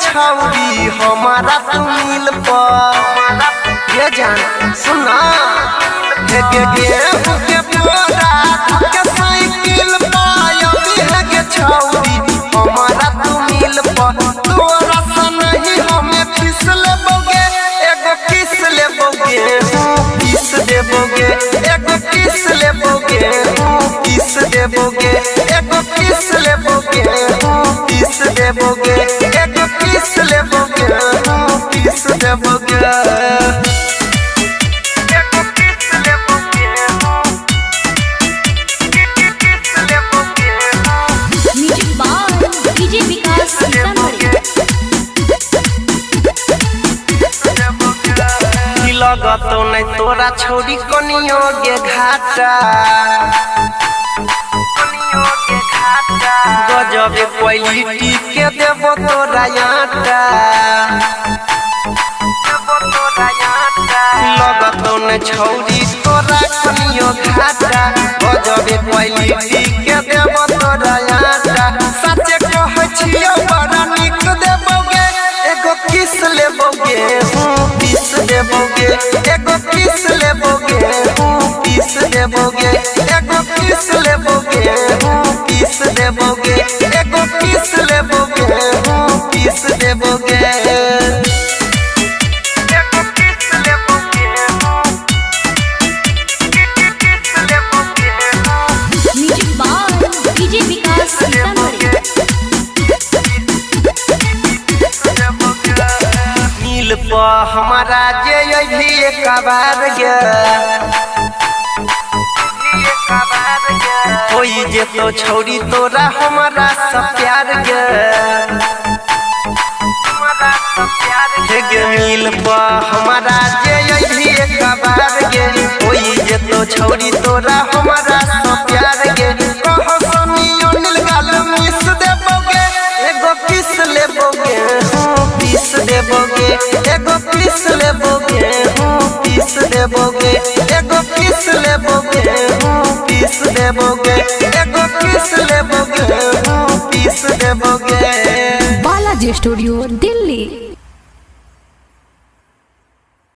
छौरी हमारा तू मिल ये जान सुना गेहूं के बोरा के साइकिल के छौरी हमारा तू मिल तोरा से नहीं हमें किस लेबोगे एगो किस लेबोगे किस देबोगे एगो किस लेबोगे किस देबोगे एगो किस लेबोगे किस देबोगे एगो किस लेबोगे किस देबोगे लगतो नहीं तोरा छोड़ी कनियो गे घाटा गजब क्वालिटी के देबो तोरा आटा लगतो नहीं छोड़ी तोरा कनियो घाटा गजब क्वालिटी के देबो तोरा आटा सच्चे कहै छियो बड़ा निक देबोगे एगो किस लेबोगे किस देबोगे एगो किस लेबोगे किस देबोगे एगो किस लेबोगे किस देबोगे एगो किस लेबोगे किस देबोगे हमारा जे भी एक बार होई जे तो छोड़ी तोरा हमारा सब प्यार मिल हमारा जे भी एक बार होई जे तो छोड़ी तोरा हमारा सब प्यार कहो सोनियो नील गाल मिस देबोगे एगो किस लेबोगे किस देबोगे एगो किस लेबोगे किस देबोगे एगो किस लेबोगे किस देबोगे एगो किस लेबोगे किस देबोगे बालाजी स्टूडियो दिल्ली।